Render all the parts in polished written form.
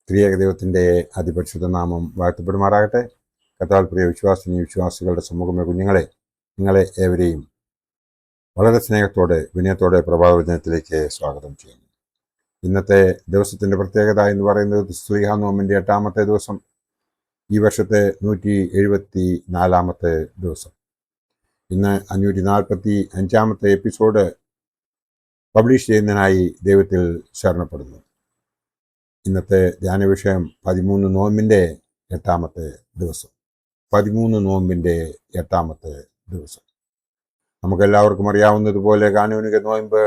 ത്രിയേക ദൈവത്തിൻ്റെ അതിപരിശുദ്ധ നാമം വാഴ്ത്തപ്പെടുമാറാകട്ടെ. കർത്താവിൽ പ്രിയ വിശ്വാസികളുടെ സമൂഹമേ കുഞ്ഞുങ്ങളെ, നിങ്ങളെ ഏവരെയും വളരെ സ്നേഹത്തോടെ വിനയത്തോടെ പ്രഭാതവചനത്തിലേക്ക് സ്വാഗതം ചെയ്യുന്നു. ഇന്നത്തെ ദിവസത്തിൻ്റെ പ്രത്യേകത എന്ന് പറയുന്നത് ശ്രീഹാ നോമ്പിൻ്റെ 8-ാമത്തെ ദിവസം, ഈ വർഷത്തെ 174-ാമത്തെ ദിവസം. ഇന്ന് 545-ാമത്തെ എപ്പിസോഡ് പബ്ലിഷ് ചെയ്യുന്നതിനായി ദൈവത്തിൽ ശരണപ്പെടുന്നു. ഇന്നത്തെ ധ്യാന വിഷയം 13 നോമ്പിൻ്റെ 8-ാമത്തെ ദിവസം. 13 നോമ്പിൻ്റെ 8-ാമത്തെ ദിവസം. നമുക്കെല്ലാവർക്കും അറിയാവുന്നതുപോലെ കാനൂനിക നോയമ്പ്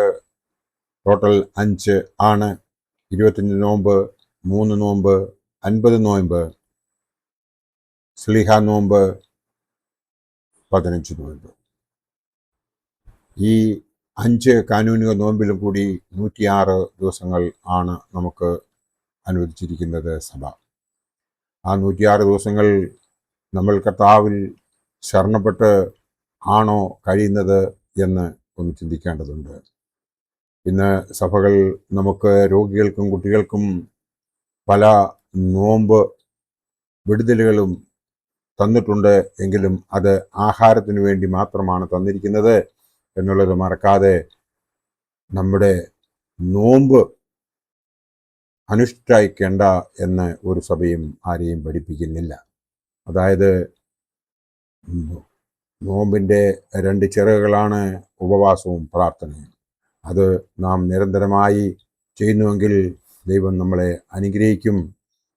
ടോട്ടൽ 5 ആണ്. 25 നോമ്പ്, 3 നോമ്പ്, 50 നോയമ്പ്, സ്ലീഹാ നോമ്പ്, 15 നോയമ്പ്. ഈ 5 കാനൂനിക നോമ്പിലും കൂടി 106 ദിവസങ്ങൾ ആണ് നമുക്ക് അനുവദിച്ചിരിക്കുന്നത് സഭ. ആ 106 ദിവസങ്ങൾ നമ്മൾ കർത്താവിൽ ശരണപ്പെട്ട് ആണോ കഴിയുന്നത് എന്ന് ഒന്ന് ചിന്തിക്കേണ്ടതുണ്ട്. ഇന്ന് സഭകൾ നമുക്ക് രോഗികൾക്കും കുട്ടികൾക്കും പല നോമ്പ് വിടുതലുകളും തന്നിട്ടുണ്ട്. എങ്കിലും അത് ആഹാരത്തിന് വേണ്ടി മാത്രമാണ് തന്നിരിക്കുന്നത് എന്നുള്ളത് മറക്കാതെ നമ്മുടെ നോമ്പ് അനുഷ്ഠിക്കേണ്ട എന്ന് ഒരു സഭയും ആരെയും പഠിപ്പിക്കുന്നില്ല. അതായത് നോമ്പിൻ്റെ 2 ചിറകുകളാണ് ഉപവാസവും പ്രാർത്ഥനയും. അത് നാം നിരന്തരമായി ചെയ്യുന്നുവെങ്കിൽ ദൈവം നമ്മളെ അനുഗ്രഹിക്കും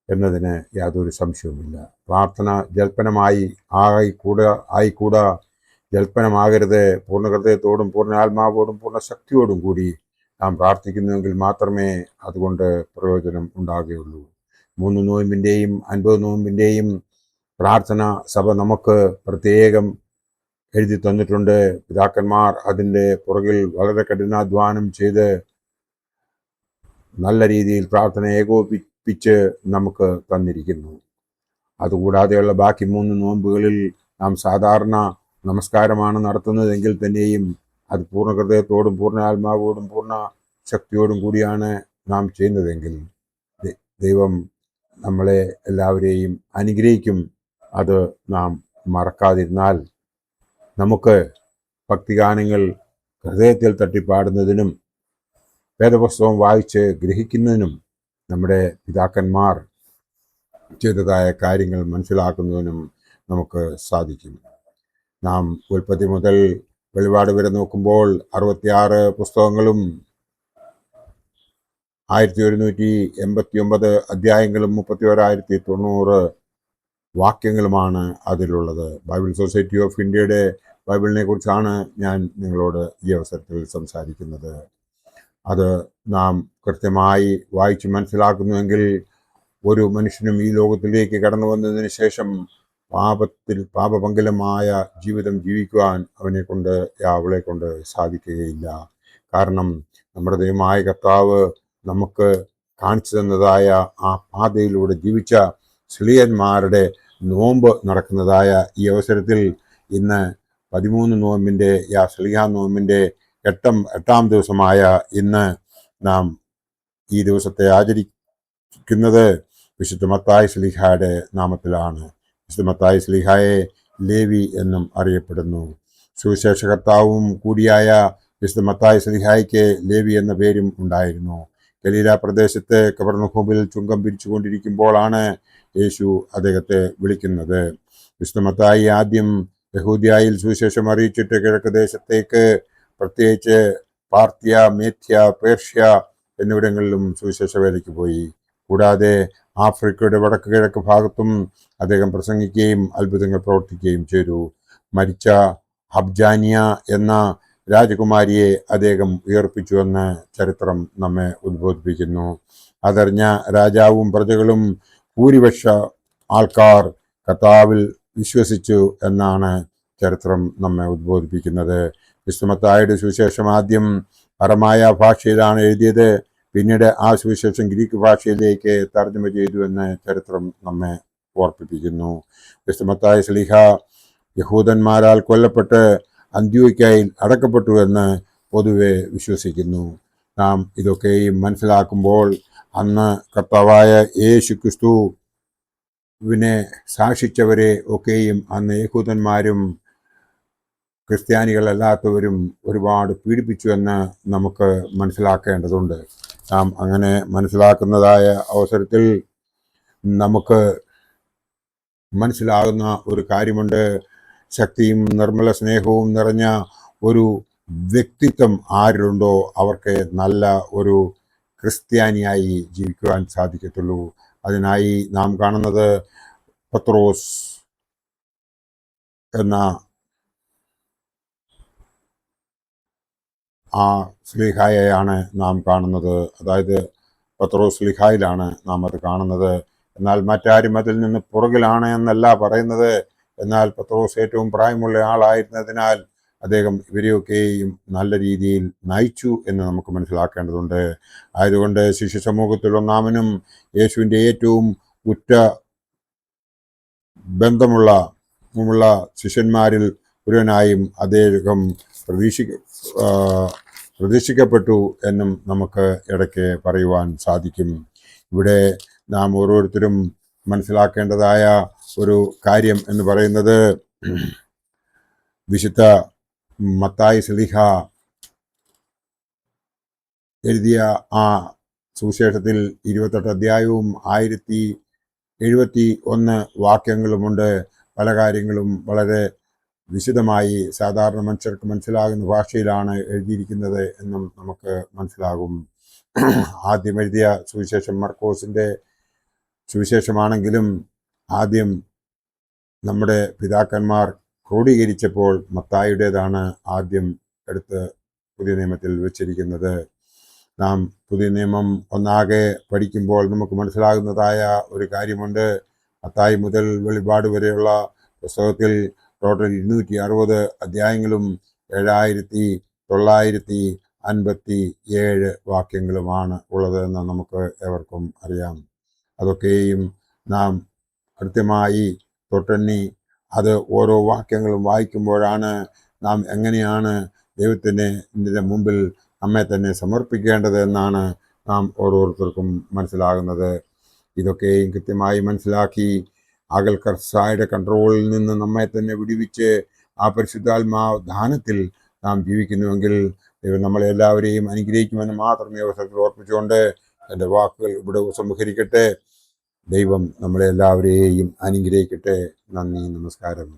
എന്നതിന് യാതൊരു സംശയവുമില്ല. പ്രാർത്ഥന ജൽപ്പനമായി ആയിക്കൂടാ. ജൽപ്പനമാകരുത്. പൂർണ്ണ ഹൃദയത്തോടും പൂർണ്ണ ആത്മാവോടും പൂർണ്ണ ശക്തിയോടും കൂടി നാം പ്രാർത്ഥിക്കുന്നുവെങ്കിൽ മാത്രമേ അതുകൊണ്ട് പ്രയോജനം ഉണ്ടാകുകയുള്ളൂ. 3 നോയമ്പിൻ്റെയും 50 നോയമ്പിൻ്റെയും പ്രാർത്ഥന സഭ നമുക്ക് പ്രത്യേകം എഴുതി തന്നിട്ടുണ്ട്. പിതാക്കന്മാർ അതിൻ്റെ പുറകിൽ വളരെ കഠിനാധ്വാനം ചെയ്ത് നല്ല രീതിയിൽ പ്രാർത്ഥന ഏകോപിപ്പിച്ച് നമുക്ക് തന്നിരിക്കുന്നു. അതുകൂടാതെയുള്ള ബാക്കി 3 നോമ്പുകളിൽ നാം സാധാരണ നമസ്കാരമാണ് നടത്തുന്നതെങ്കിൽ തന്നെയും അത് പൂർണ്ണ ഹൃദയത്തോടും പൂർണ്ണ ആത്മാവോടും പൂർണ്ണ ശക്തിയോടും കൂടിയാണ് നാം ചെയ്യുന്നതെങ്കിൽ ദൈവം നമ്മളെ എല്ലാവരെയും അനുഗ്രഹിക്കും. അത് നാം മറക്കാതിരുന്നാൽ നമുക്ക് ഭക്തിഗാനങ്ങൾ ഹൃദയത്തിൽ തട്ടിപ്പാടുന്നതിനും വേദപുസ്തകം വായിച്ച് ഗ്രഹിക്കുന്നതിനും നമ്മുടെ പിതാക്കന്മാർ ചെയ്തതായ കാര്യങ്ങൾ മനസ്സിലാക്കുന്നതിനും നമുക്ക് സാധിക്കും. നാം ഉൽപ്പത്തി മുതൽ വെളിപാട് വരെ നോക്കുമ്പോൾ 66 പുസ്തകങ്ങളും 1189 അധ്യായങ്ങളും 31,090 വാക്യങ്ങളുമാണ് അതിലുള്ളത്. ബൈബിൾ സൊസൈറ്റി ഓഫ് ഇന്ത്യയുടെ ബൈബിളിനെ കുറിച്ചാണ് ഞാൻ നിങ്ങളോട് ഈ അവസരത്തിൽ സംസാരിക്കുന്നത്. അത് നാം കൃത്യമായി വായിച്ച് മനസ്സിലാക്കുന്നുവെങ്കിൽ ഒരു മനുഷ്യനും ഈ ലോകത്തിലേക്ക് കടന്നു വന്നതിന് ശേഷം പാപപങ്കിലമായ ജീവിതം ജീവിക്കുവാൻ അവളെ കൊണ്ട് സാധിക്കുകയില്ല. കാരണം നമ്മുടെ ദൈവമായ കർത്താവ് നമുക്ക് കാണിച്ചു തന്നതായ ആ പാതയിലൂടെ ജീവിച്ച സ്ലീഹന്മാരുടെ നോമ്പ് നടക്കുന്നതായ ഈ അവസരത്തിൽ ഇന്ന് 13 നോമ്പിൻ്റെ സ്ലീഹാ നോമ്പിൻ്റെ 8-ാം ദിവസമായ ഇന്ന് നാം ഈ ദിവസത്തെ ആചരിക്കുന്നത് വിശുദ്ധ മത്തായി സ്ലീഹായുടെ നാമത്തിലാണ്. വിശുദ്ധ മത്തായി സ്ലീഹായെ ലേവി എന്നും അറിയപ്പെടുന്നു. സുവിശേഷകർത്താവും കൂടിയായ വിശുദ്ധ മത്തായി സ്ലീഹായ്ക്ക് ലേവി എന്ന പേരും ഉണ്ടായിരുന്നു. ഗലീല പ്രദേശത്തെ കപർന്നഹൂമിൽ ചുങ്കം പിരിച്ചുകൊണ്ടിരിക്കുമ്പോഴാണ് യേശു അദ്ദേഹത്തെ വിളിക്കുന്നത്. വിശുദ്ധ മത്തായി ആദ്യം യഹൂദ്യയിൽ സുവിശേഷം അറിയിച്ചിട്ട് കിഴക്ക് ദേശത്തേക്ക്, പ്രത്യേകിച്ച് പാർത്തിയ, മേഥ്യ, പേർഷ്യ എന്നിവിടങ്ങളിലും സുവിശേഷ വേലയ്ക്ക് പോയി. കൂടാതെ ആഫ്രിക്കയുടെ വടക്ക് കിഴക്ക് ഭാഗത്തും അദ്ദേഹം പ്രസംഗിക്കുകയും അത്ഭുതങ്ങൾ പ്രവർത്തിക്കുകയും ചെയ്തു. മരിച്ച ഹബ്ജാനിയ എന്ന രാജകുമാരിയെ അദ്ദേഹം ഉയർപ്പിച്ചുവെന്ന് ചരിത്രം നമ്മെ ഉദ്ബോധിപ്പിക്കുന്നു. അതറിഞ്ഞ രാജാവും പ്രജകളും ഭൂരിപക്ഷ ആൾക്കാർ കർത്താവിൽ വിശ്വസിച്ചു എന്നാണ് ചരിത്രം നമ്മെ ഉദ്ബോധിപ്പിക്കുന്നത്. വിശുദ്ധ മത്തായിയുടെ സുവിശേഷം ആദ്യം അറമായ ഭാഷയിലാണ് എഴുതിയത്. പിന്നീട് ആ സുവിശേഷം ഗ്രീക്ക് ഭാഷയിലേക്ക് തർജ്ജമ ചെയ്തു എന്ന് ചരിത്രം നമ്മെ ഓർപ്പിപ്പിക്കുന്നു. വിശുദ്ധ മത്തായി സ്ലീഹ യഹൂദന്മാരാൽ കൊല്ലപ്പെട്ട് അന്ത്യോക്യയിൽ അടക്കപ്പെട്ടു എന്ന് പൊതുവെ വിശ്വസിക്കുന്നു. നാം ഇതൊക്കെയും മനസ്സിലാക്കുമ്പോൾ അന്ന് കർത്താവായ യേശു ക്രിസ്തുവിനെ സാക്ഷിച്ചവരെ ഒക്കെയും അന്ന് യഹൂദന്മാരും ക്രിസ്ത്യാനികളല്ലാത്തവരും ഒരുപാട് പീഡിപ്പിച്ചു എന്ന് നമുക്ക് മനസ്സിലാക്കേണ്ടതുണ്ട്. നാം അങ്ങനെ മനസ്സിലാക്കുന്നതായ അവസരത്തിൽ നമുക്ക് മനസ്സിലാകുന്ന ഒരു കാര്യമുണ്ട്. ശക്തിയും നിർമ്മല സ്നേഹവും നിറഞ്ഞ ഒരു വ്യക്തിത്വം ആരിലുണ്ടോ അവർക്ക് നല്ല ഒരു ക്രിസ്ത്യാനിയായി ജീവിക്കുവാൻ സാധിക്കത്തുള്ളൂ. അതിനായി നാം കാണുന്നത് പത്രോസ് എന്ന ആ സ്ലീഹായെയാണ് നാം കാണുന്നത്. അതായത് പത്രോസ് സ്ലീഹായിലാണ് നാം അത് കാണുന്നത്. എന്നാൽ മറ്റാരും അതിൽ നിന്ന് പുറകിലാണ് എന്നല്ല പറയുന്നത്. എന്നാൽ പത്രോസ് ഏറ്റവും പ്രായമുള്ള ആളായിരുന്നതിനാൽ അദ്ദേഹം ഇവരെയൊക്കെയും നല്ല രീതിയിൽ നയിച്ചു എന്ന് നമുക്ക് മനസ്സിലാക്കേണ്ടതുണ്ട്. ആയതുകൊണ്ട് ശിഷ്യ സമൂഹത്തിൽ ഒന്നാമനും യേശുവിൻ്റെ ഏറ്റവും ഉറ്റ ബന്ധമുള്ള ശിഷ്യന്മാരിൽ ഒരുവനായും അദ്ദേഹം പ്രതീക്ഷിക്കപ്പെട്ടു എന്നും നമുക്ക് ഇടയ്ക്ക് പറയുവാൻ സാധിക്കും. ഇവിടെ നാം ഓരോരുത്തരും മനസ്സിലാക്കേണ്ടതായ ഒരു കാര്യം എന്ന് പറയുന്നത്, വിശുദ്ധ മത്തായി ശ്ലീഹ എഴുതിയ ആ സുവിശേഷത്തിൽ 28 അധ്യായവും 1071 വാക്യങ്ങളുമുണ്ട്. പല കാര്യങ്ങളും വളരെ വിശദമായി സാധാരണ മനുഷ്യർക്ക് മനസ്സിലാകുന്ന ഭാഷയിലാണ് എഴുതിയിരിക്കുന്നത് എന്നും നമുക്ക് മനസ്സിലാകും. ആദ്യം എഴുതിയ സുവിശേഷം മർക്കോസിൻ്റെ സുവിശേഷമാണെങ്കിലും ആദ്യം നമ്മുടെ പിതാക്കന്മാർ ക്രോഡീകരിച്ചപ്പോൾ മത്തായിയുടേതാണ് ആദ്യം എടുത്ത് പുതിയ നിയമത്തിൽ വെച്ചിരിക്കുന്നത്. നാം പുതിയ നിയമം ഒന്നാകെ പഠിക്കുമ്പോൾ നമുക്ക് മനസ്സിലാകുന്നതായ ഒരു കാര്യമുണ്ട്. മത്തായി മുതൽ വെളിപാട് വരെയുള്ള പുസ്തകത്തിൽ ടോട്ടൽ 260 അധ്യായങ്ങളും 7957 വാക്യങ്ങളുമാണ് ഉള്ളത് എന്ന് നമുക്ക് ഏവർക്കും അറിയാം. അതൊക്കെയും നാം കൃത്യമായി തൊട്ടെണ്ണി അത് ഓരോ വാക്യങ്ങളും വായിക്കുമ്പോഴാണ് നാം എങ്ങനെയാണ് ദൈവത്തിൻ്റെ മുമ്പിൽ നമ്മെ തന്നെ സമർപ്പിക്കേണ്ടത് എന്നാണ് നാം ഓരോരുത്തർക്കും മനസ്സിലാകുന്നത്. ഇതൊക്കെയും കൃത്യമായി മനസ്സിലാക്കി അകൽക്കർസായുടെ കൺട്രോളിൽ നിന്ന് നമ്മെ തന്നെ വിടുവിച്ച് ആ പരിശുദ്ധാത്മാവ് ദാനത്തിൽ നാം ജീവിക്കുന്നുവെങ്കിൽ ദൈവം നമ്മളെല്ലാവരെയും അനുഗ്രഹിക്കുമെന്ന് മാത്രം ഈ അവസരത്തിൽ ഓർപ്പിച്ചുകൊണ്ട് എൻ്റെ വാക്കുകൾ ഇവിടെ ഉപസംഹരിക്കട്ടെ. ദൈവം നമ്മളെല്ലാവരെയും അനുഗ്രഹിക്കട്ടെ. നന്ദി, നമസ്കാരം.